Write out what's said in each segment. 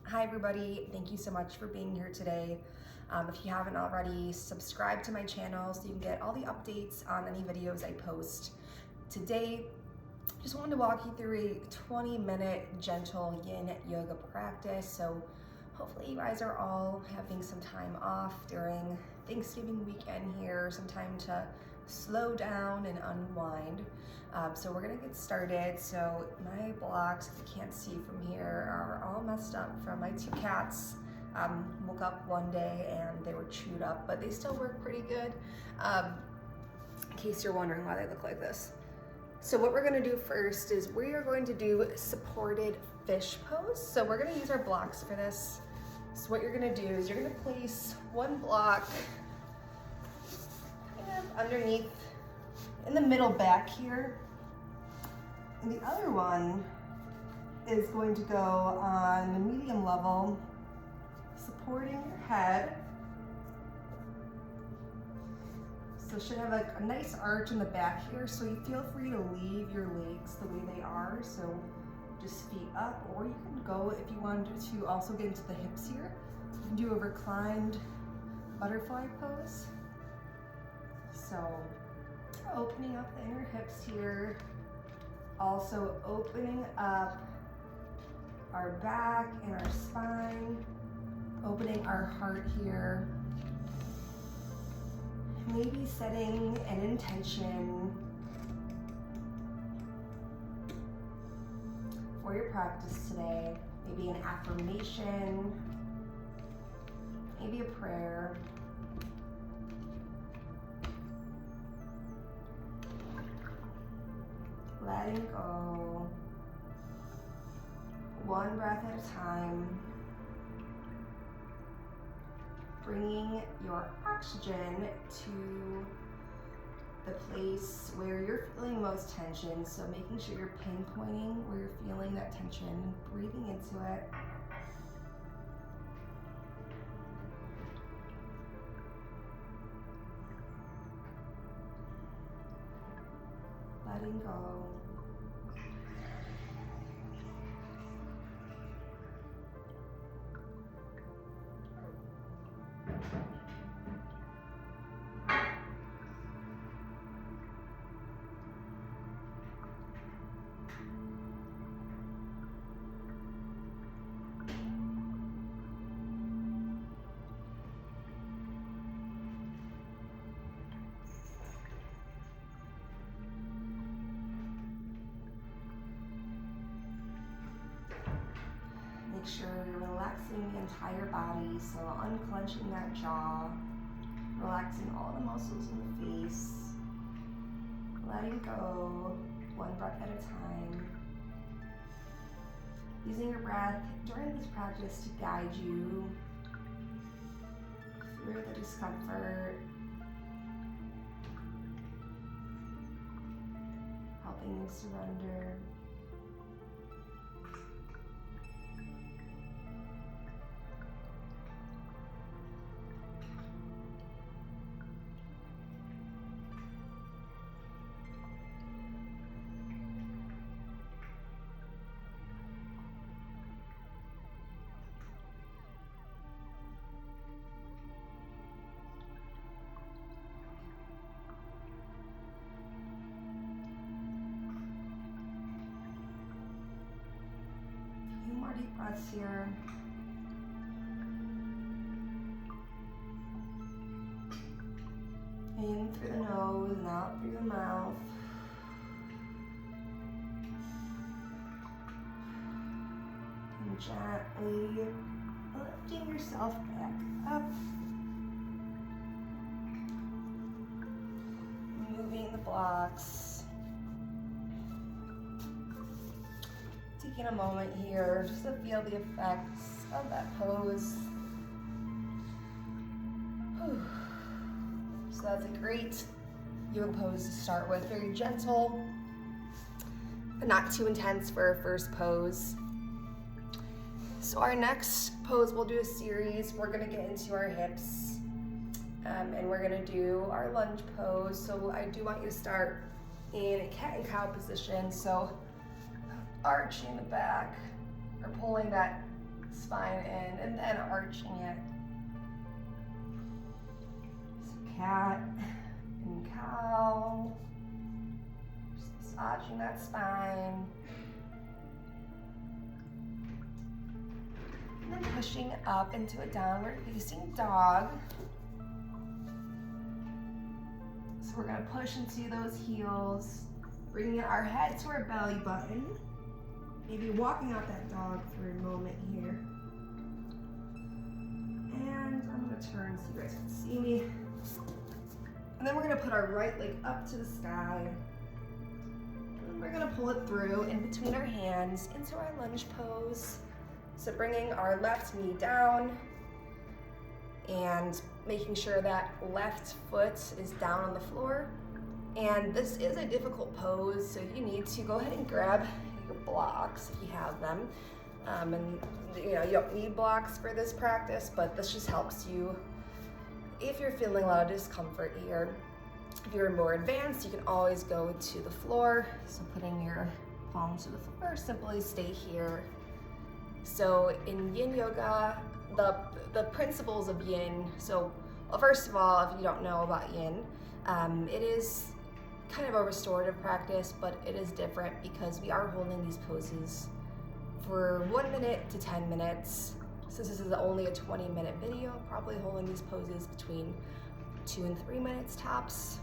Hi everybody, thank you so much for being here today. If you haven't already, subscribe to my channel so you can get all the updates on any videos I post. Today, just wanted to walk you through a 20-minute gentle Yin Yoga practice. So hopefully you guys are all having some time off during Thanksgiving weekend here, some time to slow down and unwind. So we're gonna get started. So my blocks, if you can't see from here, are all messed up from my two cats. Woke up one day and they were chewed up, but they still work pretty good. In case you're wondering why they look like this. So what we're gonna do first is we are going to do supported fish pose. So we're gonna use our blocks for this. So what you're gonna do is you're gonna place one block kind of underneath, in the middle back here. And the other one is going to go on the medium level, supporting your head. So it should have like a nice arch in the back here, so you feel free to leave your legs the way they are. So just feet up, or you can go, if you wanted to also get into the hips here, you can do a reclined butterfly pose. So opening up the inner hips here, also opening up our back and our spine, opening our heart here. Maybe setting an intention for your practice today, maybe an affirmation, maybe a prayer. Letting go, one breath at a time, bringing your oxygen to the place where you're feeling most tension. So making sure you're pinpointing where you're feeling that tension, breathing into it. Letting go. Make sure you're relaxing the entire body, so unclenching that jaw, relaxing all the muscles in the face, letting go, one breath at a time. Using your breath during this practice to guide you through the discomfort, helping you surrender. More deep breaths here. In through the nose and out through the mouth. And gently lifting yourself back up. Moving the blocks. Taking a moment here just to feel the effects of that pose. Whew. So that's a great yoga pose to start with. Very gentle, but not too intense for a first pose. So our next pose, we'll do a series. We're gonna get into our hips and we're gonna do our lunge pose. So I do want you to start in a cat and cow position. So arching the back or pulling that spine in, and then arching it. So cat and cow. Just massaging that spine. And then pushing up into a downward facing dog. So we're gonna push into those heels, bringing our head to our belly button. Maybe walking out that dog for a moment here. And I'm gonna turn so you guys can see me. And then we're gonna put our right leg up to the sky. And we're gonna pull it through in between our hands into our lunge pose. So bringing our left knee down and making sure that left foot is down on the floor. And this is a difficult pose, so you need to go ahead and grab your blocks if you have them. And you don't need blocks for this practice, but this just helps you if you're feeling a lot of discomfort here. If you're more advanced, you can always go to the floor. So putting your palms to the floor, simply stay here. So in Yin Yoga, the principles of Yin, first of all, if you don't know about Yin, it is kind of a restorative practice, but it is different because we are holding these poses for 1 minute to 10 minutes. Since this is only a 20-minute video, probably holding these poses between 2 and 3 minutes tops.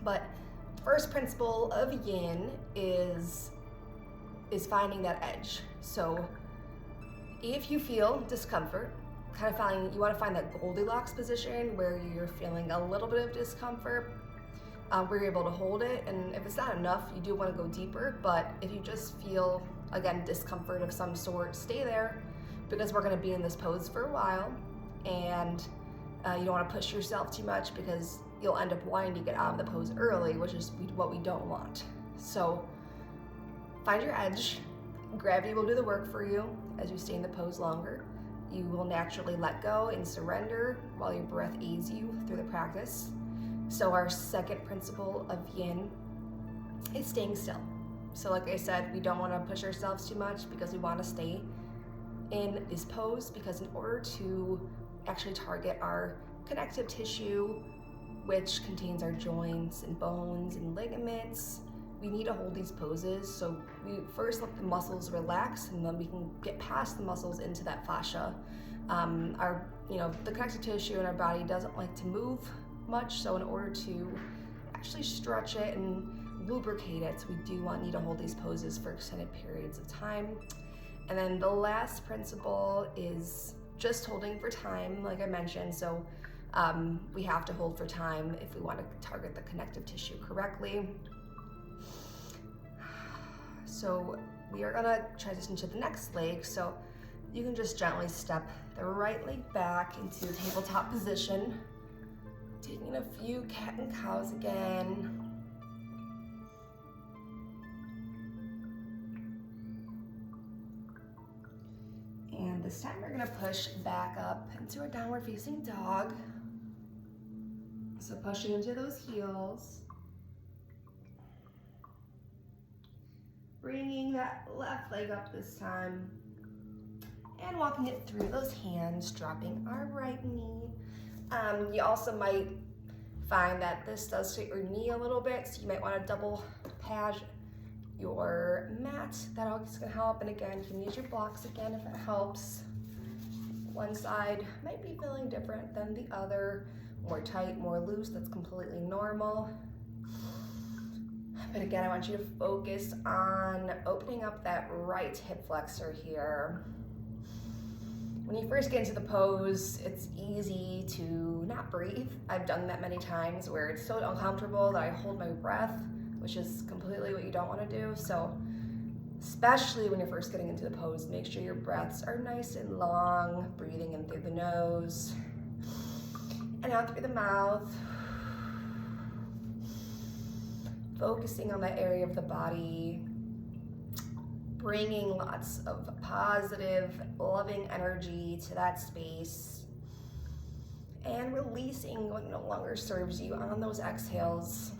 But first principle of Yin is finding that edge. So if you feel discomfort, you want to find that Goldilocks position where you're feeling a little bit of discomfort, where you're able to hold it. And if it's not enough, you do want to go deeper. But if you just feel, again, discomfort of some sort, stay there, because we're going to be in this pose for a while. And you don't want to push yourself too much because you'll end up wanting to get out of the pose early, which is what we don't want. So find your edge. Gravity will do the work for you as you stay in the pose longer. You will naturally let go and surrender while your breath aids you through the practice. So our second principle of Yin is staying still. So like I said, we don't want to push ourselves too much because we want to stay in this pose, because in order to actually target our connective tissue, which contains our joints and bones and ligaments, we need to hold these poses. So we first let the muscles relax, and then we can get past the muscles into that fascia. The connective tissue in our body doesn't like to move much, so in order to actually stretch it and lubricate it, we need to hold these poses for extended periods of time. And then the last principle is just holding for time, like I mentioned. So we have to hold for time if we want to target the connective tissue correctly. So we are gonna transition to the next leg. So you can just gently step the right leg back into tabletop position. Taking a few cat and cows again. And this time we're gonna push back up into a downward facing dog. So pushing into those heels. Bringing that left leg up this time. And walking it through those hands, dropping our right knee. You also might find that this does fit your knee a little bit, so you might want to double pad your mat. That always gonna help. And again, you can use your blocks again if it helps. One side might be feeling different than the other, more tight, more loose. That's completely normal. But again, I want you to focus on opening up that right hip flexor here. When you first get into the pose, it's easy to not breathe. I've done that many times where it's so uncomfortable that I hold my breath, which is completely what you don't want to do. So especially when you're first getting into the pose, make sure your breaths are nice and long, breathing in through the nose and out through the mouth. Focusing on that area of the body, bringing lots of positive, loving energy to that space, and releasing what no longer serves you on those exhales.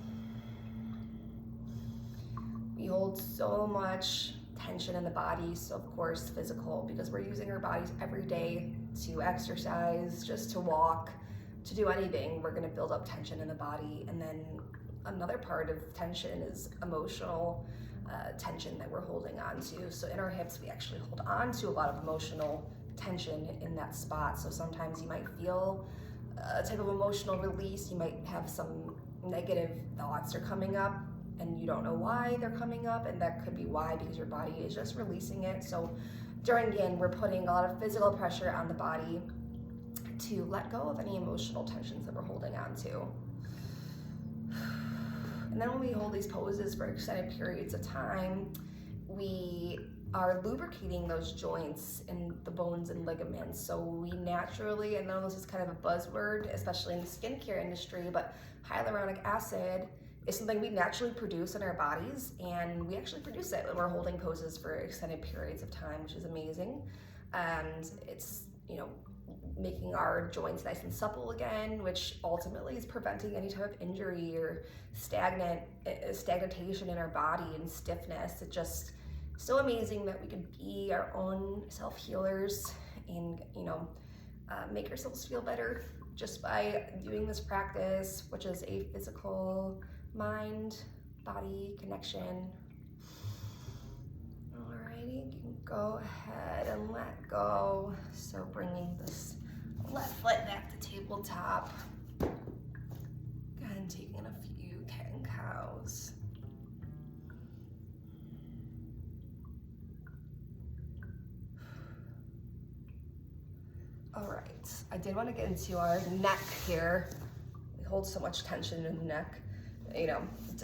We hold so much tension in the body. So of course physical, because we're using our bodies every day to exercise, just to walk, to do anything. We're going to build up tension in the body. And then another part of tension is emotional tension that we're holding on to. So in our hips, we actually hold on to a lot of emotional tension in that spot. So sometimes you might feel a type of emotional release. You might have some negative thoughts are coming up and you don't know why they're coming up, and that could be why, because your body is just releasing it. So during Yin, we're putting a lot of physical pressure on the body to let go of any emotional tensions that we're holding on to. And then when we hold these poses for extended periods of time, we are lubricating those joints and the bones and ligaments. So we naturally, and I know this is kind of a buzzword, especially in the skincare industry, but hyaluronic acid is something we naturally produce in our bodies, and we actually produce it when we're holding poses for extended periods of time, which is amazing. And it's, making our joints nice and supple again, which ultimately is preventing any type of injury or stagnation in our body and stiffness. It's just so amazing that we can be our own self-healers and, make ourselves feel better just by doing this practice, which is a physical mind-body connection. Alrighty, you can go ahead and let go. So bringing this left foot back to tabletop. Go ahead and taking a few cat and cows. All right, I did want to get into our neck here. We hold so much tension in the neck.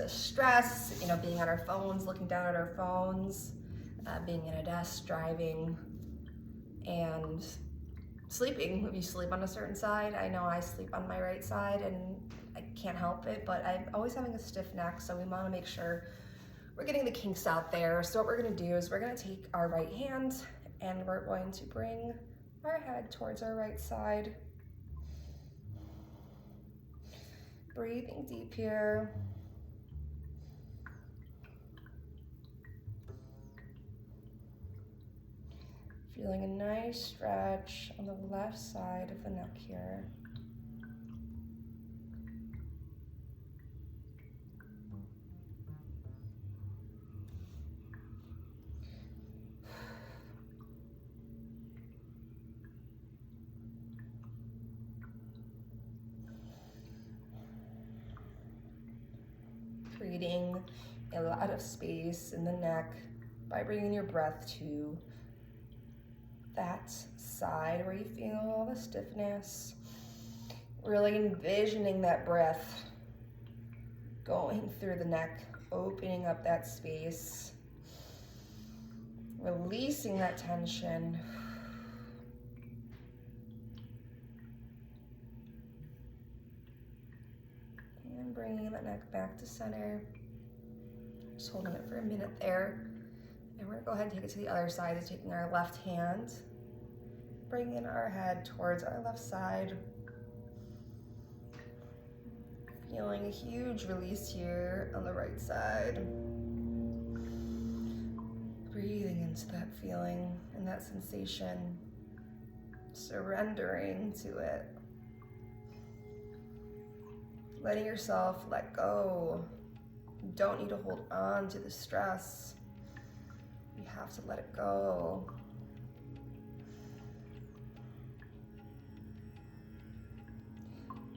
Stress, being on our phones, looking down at our phones, being at a desk, driving, and sleeping. If you sleep on a certain side, I know I sleep on my right side and I can't help it, but I'm always having a stiff neck, so we want to make sure we're getting the kinks out there. So what we're going to do is we're going to take our right hand and we're going to bring our head towards our right side. Breathing deep here. Feeling a nice stretch on the left side of the neck here. Creating a lot of space in the neck by bringing your breath to that side where you feel all the stiffness. Really envisioning that breath going through the neck, opening up that space, releasing that tension. And bringing the neck back to center. Just holding it for a minute there. And we're gonna go ahead and take it to the other side, so taking our left hand, bringing our head towards our left side. Feeling a huge release here on the right side. Breathing into that feeling and that sensation, surrendering to it. Letting yourself let go. You don't need to hold on to the stress. You have to let it go.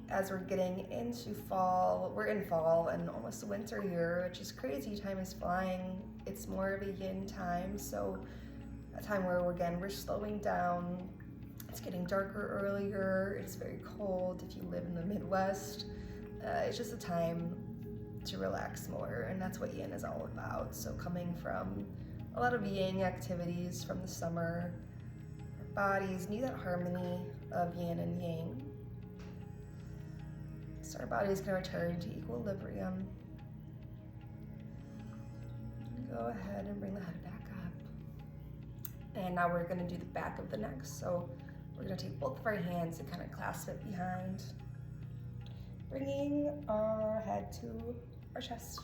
As we're getting into fall, we're in fall and almost winter here, which is crazy. Time is flying. It's more of a yin time, so a time where we're slowing down. It's getting darker earlier. It's very cold if you live in the Midwest. It's just a time to relax more, and that's what yin is all about. So coming from a lot of yin activities from the summer, our bodies need that harmony of yin and yang. So our body is going to return to equilibrium. Go ahead and bring the head back up. And now we're going to do the back of the neck. So we're going to take both of our hands and kind of clasp it behind, bringing our head to our chest.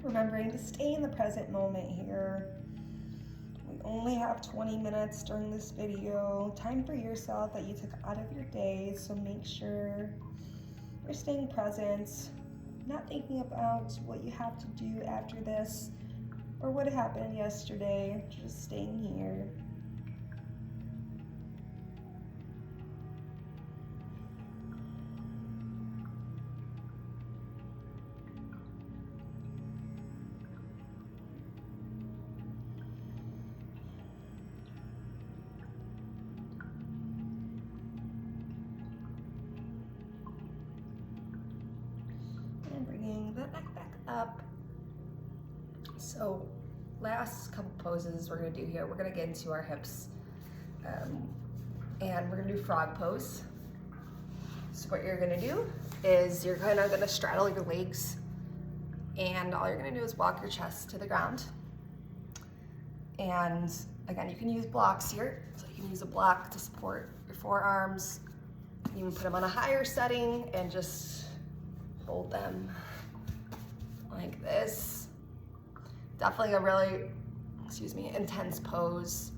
Remembering to stay in the present moment here. We only have 20 minutes during this video. Time for yourself that you took out of your day, so make sure you're staying present, not thinking about what you have to do after this or what happened yesterday, just staying here. And bringing the neck back up. So last couple poses we're going to do here, we're going to get into our hips, and we're going to do frog pose. So what you're going to do is you're kind of going to straddle your legs, and all you're going to do is walk your chest to the ground. And again, you can use blocks here, so you can use a block to support your forearms. You can put them on a higher setting and just hold them like this. Definitely a really, intense pose.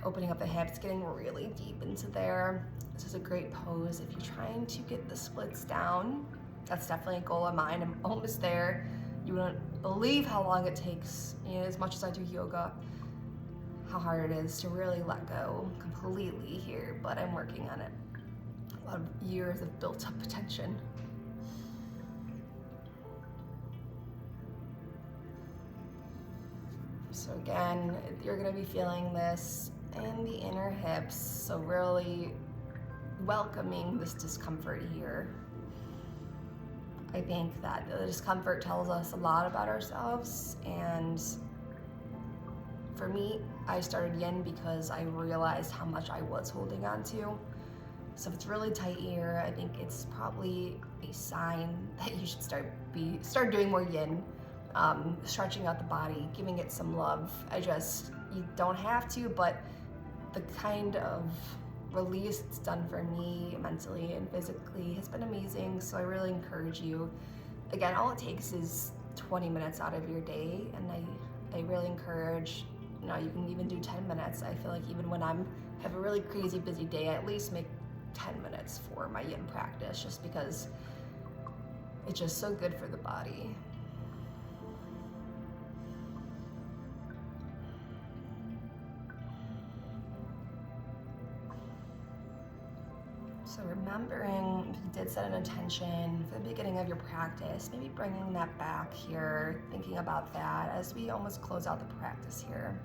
Opening up the hips, getting really deep into there. This is a great pose if you're trying to get the splits down. That's definitely a goal of mine. I'm almost there. You wouldn't believe how long it takes, as much as I do yoga, how hard it is to really let go completely here, but I'm working on it. A lot of years of built up tension. So again, you're gonna be feeling this in the inner hips, so really welcoming this discomfort here. I think that the discomfort tells us a lot about ourselves, and for me, I started Yin because I realized how much I was holding on to. So if it's really tight here, I think it's probably a sign that you should start doing more Yin. Stretching out the body, giving it some love. You don't have to, but the kind of release it's done for me mentally and physically has been amazing. So I really encourage you. Again, all it takes is 20 minutes out of your day, and I really encourage, you can even do 10 minutes. I feel like even when have a really crazy busy day, I at least make 10 minutes for my Yin practice, just because it's just so good for the body. So remembering, if you did set an intention for the beginning of your practice, maybe bringing that back here, thinking about that as we almost close out the practice here.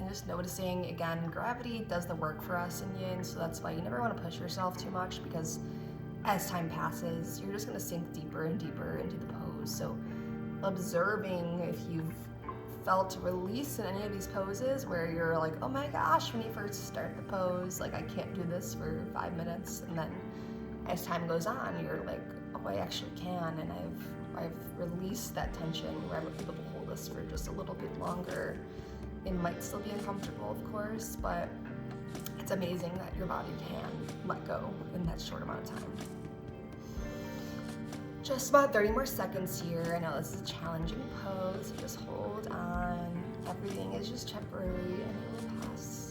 Just noticing, again, gravity does the work for us in Yin, so that's why you never want to push yourself too much, because as time passes, you're just going to sink deeper and deeper into the pose. So observing if you've felt release in any of these poses where you're like, oh my gosh, when you first start the pose, like I can't do this for 5 minutes, and then as time goes on, you're like, oh, I actually can, and I've released that tension where I'm able to hold this for just a little bit longer. It might still be uncomfortable, of course, but it's amazing that your body can let go in that short amount of time. Just about 30 more seconds here. I know this is a challenging pose, so just hold on. Everything is just temporary and it will pass.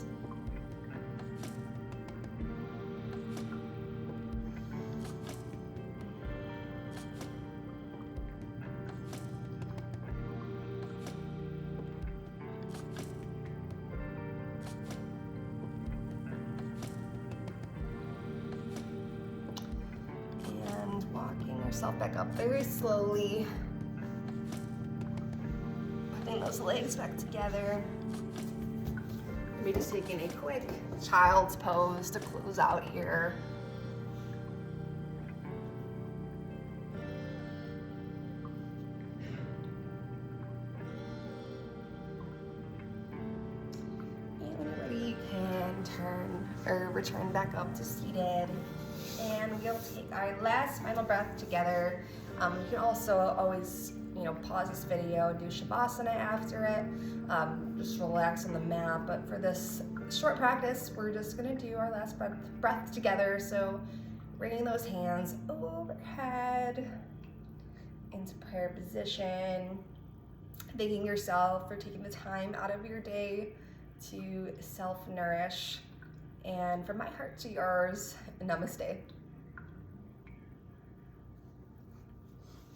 Yourself back up very slowly. Putting those legs back together. Maybe just taking a quick child's pose to close out here. And whenever you can or return back up to seated. And we'll take our last final breath together. You can also always, pause this video and do Shavasana after it. Just relax on the mat. But for this short practice, we're just gonna do our last breath together. So bringing those hands overhead into prayer position. Thanking yourself for taking the time out of your day to self-nourish. And from my heart to yours, namaste.